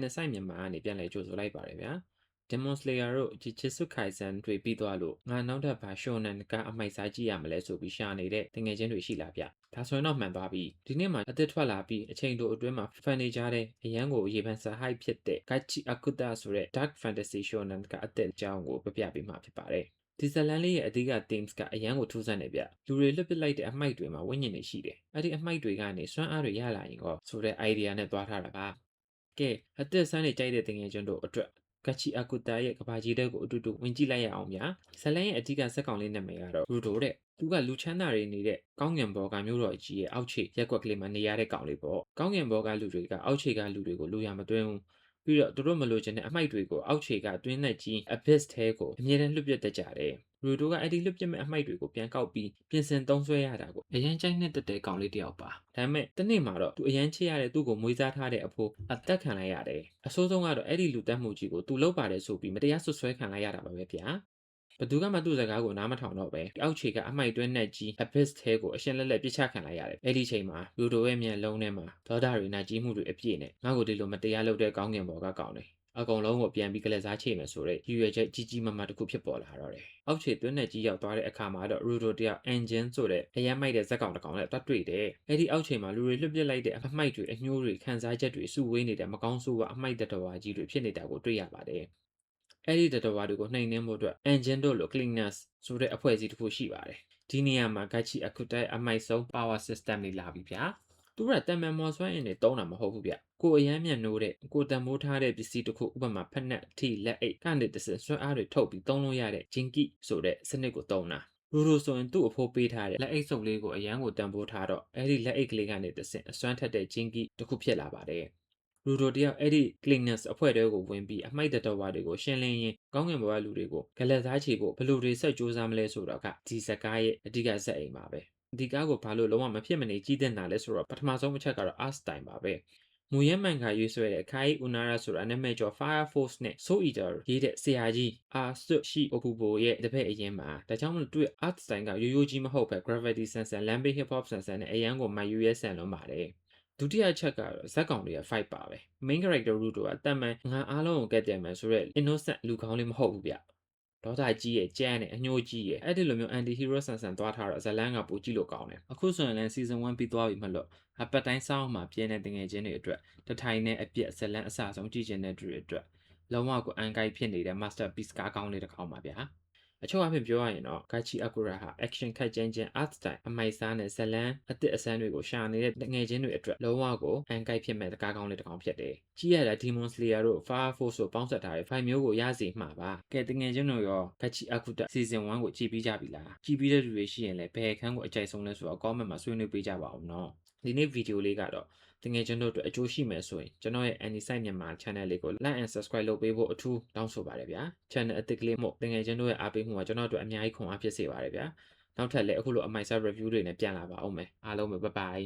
န်ဆိုင်မြန်မာကနေပြန်လဲကြိုဆိုလိုက်ပါတယ်ဗျာ Demon Slayer တို့ Jujutsu Kaisen တွေပြီးသွားလို့ငါနောက်ထပ်ဘာ shonen ကအမိုက်စားကြည့်ရမလဲဆိုပြီးရှာနေတဲ့တငယ်ချင်းတွေရှိလားဗျဒါဆိုရင်တော့မှန်သွားပြီဒီနေ့မှာအသစ်ထွက်လာပြီးအချိန်တိုအတွင်းမှာ fan နေကြတဲ့အရန်ကိုရေပန်းစား hype ဖြစ်တဲ့ Gachi Akuta ဆိုတဲ့ dark fantasy shonen ကအသစ်အကြောင်းကိုပြပြပေးမှာဖြစ်ပါတယ်ဒီဇလန်လေးရဲ့အဓိက themes ကအရန်ကိုထူးဆန်းနေဗျလူတွေလွတ်ပစ်လိုက်တဲ့အမိုက်တွေမှာဝိညာဉ်တွေရှိတယ်အဲ့ဒီအမိုက်တွေကနေစွမ်းအားတွေရလာရင်ကောဆိုတဲ့ idea နဲ့သွားထားတာပါကဲအသက်ဆန်းနေကြိုက်တဲ့တငယ်ချင်းတို့အတွက်ဂချီအကူတာရဲ့ကဘာကြီးတဲ့ကိုအတူတူဝင်ကြည့်လိုက်ရအောင်ဗျာဇလန်ရဲ့အဓိကဇက်ကောင်လေးနာမည်ကတော့ရူဒိုတဲ့သူကလူချမ်းသာတွေနေတဲ့ကောင်းငင်ဘောကမျိုးတော်ကြီးရဲ့အောက်ခြေရက်ကွက်ကလေးမှာနေရတဲ့ကောင်လေးပေါ့ကောင်းငင်ဘောကလူတွေကအောက်ခြေကလူတွေကိုလူရမသွင်းဘူးပြီးတော့သူတို့မလိုချင်တဲ့အမိုက်တွေကိုအောက်ခြေကတွင်းနဲ့ကြီး abyss ထဲကိုအမြဲတမ်းလွတ်ပြတ်တတ်ကြတယ်ရူဒိုကအဲ့ဒီလွတ်ပြတ်မဲ့အမိုက်တွေကိုပြန်ကောက်ပြီးပြင်ဆင်သုံးစွဲရတာကိုအရန်ကြိုက်နေတဲ့တဲ့ကောင်လေးတယောက်ပါဒါပေမဲ့တနေ့မှာတော့သူအရန်ချစ်ရတဲ့သူ့ကိုမွေးစားထားတဲ့အဖိုးအသက်ခံလိုက်ရတယ်အဆိုးဆုံးကတော့အဲ့ဒီလူတက်မှုကြီးကိုသူလောက်ပါတယ်ဆိုပြီးမတရားဆွဆွဲခံလိုက်ရတာပါပဲဗျာဘသူကမှသူ့စကားကိုနားမထောင်တော့ပဲအောက်ခြေကအမိုက်တွင်းနဲ့ကြီး abyss ထဲကိုအရှင်းလက်လက်ပြစ်ချခံလိုက်ရတယ်အဲ့ဒီချိန်မှာရူဒိုရဲ့မျက်လုံးထဲမှာဒေါသတွေနာကြီးမှုတွေအပြည့်နဲ့ငါ့ကိုဒီလိုမတရားလုပ်တဲ့ကောင်းကင်ဘော်ကကောင်းတယ်အကုန်လုံးကိုပြန်ပြီးကလစားချိမယ်ဆိုတဲ့ရည်ရွယ်ချက်ကြီးကြီးမားမားတစ်ခုဖြစ်ပေါ်လာတော့တယ်။အောက်ခြေတွင်းနဲ့ကြီးရောက်သွားတဲ့အခါမှာတော့ရူဒိုတယောက် engine ဆိုတဲ့အရန်မိုက်တဲ့ဇက်ကောင်တစ်ကောင်နဲ့တွတ်တွေ့တယ်။အဲ့ဒီအောက်ခြေမှာလူတွေလွတ်ပစ်လိုက်တဲ့အမိုက်တွေအညှိုးတွေခန်းစားချက်တွေစုဝေးနေတဲ့မကောင်းဆိုးကအမိုက်တတော်ဝါကြီးတွေဖြစ်နေတာကိုတွေ့ရပါတယ်။အဲ့ဒီတတော်ဝါတွေကိုနှိမ်နှင်းဖို့အတွက် engine တို့လို cleaners ဆိုတဲ့အဖွဲ့အစည်းတစ်ခုရှိပါတယ်။ဒီနေရာမှာ Gachi Akuta အမိုက်ဆုံး power system တွေလာပြီဗျာ။သူကတမန်မော်စွမ်းအင်တွေတုံးတာမဟုတ်ဘူးဗျကိုအရမ်းမြန်နိုးတဲ့ကိုတန်မိုးထားတဲ့ပစ္စည်းတစ်ခုဥပမာဖက်နက်ထီလက်အိတ်ကနေတစစွမ်းအားတွေထုတ်ပြီးသုံးလို့ရတဲ့ဂျင်ကီဆိုတဲ့စနစ်ကိုသုံးတာရူရူဆိုရင်သူ့အဖိုးပေးထားတဲ့လက်အိတ်စုပ်လေးကိုအရန်ကိုတန်ဖိုးထားတော့အဲ့ဒီလက်အိတ်ကလေးကနေတစအစွမ်းထက်တဲ့ဂျင်ကီတစ်ခုဖြစ်လာပါတယ်ရူဒိုတယောက်အဲ့ဒီ cleaners အဖွဲ့တွေကိုဝင်ပြီးအမိုက်တတော်ဝါတွေကိုရှင်းလင်းရင်းကောင်းကင်ဘဝလူတွေကိုဂလက်သားချေဖို့ဘလူတွေဆက်ကြိုးစားမလဲဆိုတော့ကဒီစကားရဲ့အဓိကဇက်အိမ်ပါပဲဒီကားကိုဘာလို့လုံးဝမဖြစ်မနေကြီးတဲ့နာလဲဆိုတော့ပထမဆုံးအချက်ကတော့ art style ပါပဲမူရဲမှန်ခါရွေးဆွဲတဲ့ခိုင်ဦးနာရာဆိုတာနာမည်ကျော် Fire Force နဲ့ Soul Eater ရေးတဲ့ဆရာကြီးအာဆွရှိအိုကူဘိုရဲ့တပည့်အရင်မှာဒါကြောင့်မလို့သူ့ art style ကရိုးရိုးကြီးမဟုတ်ပဲ gravity ဆန်ဆန် lambe hip hop ဆန်ဆန်နဲ့အရန်ကိုမိုက်ယူရဲဆန်လုံးပါတယ်ဒုတိယချက်ကတော့ဇက်ကောင်တွေက fight ပါပဲ main character Ruto ကတမန်ငါအားလုံးကိုကက်တယ်မယ်ဆိုတော့ innocent လူကောင်းလေးမဟုတ်ဘူးဗျဒေါသကြီးရဲ့ကြမ်းနဲ့အညှိုးကြီးရဲ့အဲ့ဒီလိုမျိုး anti hero ဆန်ဆန်သွားထားတော့ဇလန်းကပိုကြည့်လို့ကောင်းတယ်အခုဆိုရင်လည်း season 1ပြီးသွားပြီမလို့အပတ်တိုင်းစောင်းမှာပြင်းတဲ့တငယ်ချင်းတွေအတွက်တထိုင်နဲ့အပြက်ဇလန်းအစဆုံးကြည့်ချင်တဲ့သူတွေအတွက်လုံးဝကိုအန်ကိုက်ဖြစ်နေတဲ့ masterpiece ကားကောင်းလေးတစ်ခေါက်ပါဗျာအချို့အဖြစ်ပြောရရင်တော့ Gachi Akura ဟာ action ခက်ကြမ်းကြမ်း art style အမိုက်စားနဲ့ဇလန်းအသစ်အဆန်းတွေကိုရှာနေတဲ့တငယ်ချင်းတွေအတွက်လုံးဝကိုအန်ကိုက်ဖြစ်မဲ့ကားကောင်းလေးတစ်ခေါက်ဖြစ်တယ်။ကြီးရတာ Demon Slayer တို့ Fire Force တို့ပေါင်းစပ်ထားတဲ့ file မျိုးကိုရစီမှာပါ။ကဲတငယ်ချင်းတို့ရော Gachi Akuta season 1ကိုကြည့်ပြီးကြပြီလား။ကြည့်ပြီးတဲ့လူတွေရှိရင်လည်းဘယ်အခန်းကိုအကြိုက်ဆုံးလဲဆိုတော့ comment မှာဆွေးနွေးပေးကြပါဦးနော်။ဒီနေ့ဗီဒီယိုလေးကတော့တငယ်ချင်းတို့အတွက်အကျိုးရှိမယ်ဆိုရင်ကျွန်တော်ရဲ့ Anisite မြန်မာ channel လေးကို like and subscribe လုပ်ပေးဖို့အထူးတောင်းဆိုပါတယ်ဗျာ channel အသစ်ကလေးမို့တငယ်ချင်းတို့ရဲ့အားပေးမှုကကျွန်တော်တို့အများကြီးခွန်အားဖြစ်စေပါတယ်ဗျာနောက်ထပ်လည်းအခုလိုအမိုက်စား review တွေနဲ့ပြန်လာပါအောင်မယ်အားလုံးပဲ bye bye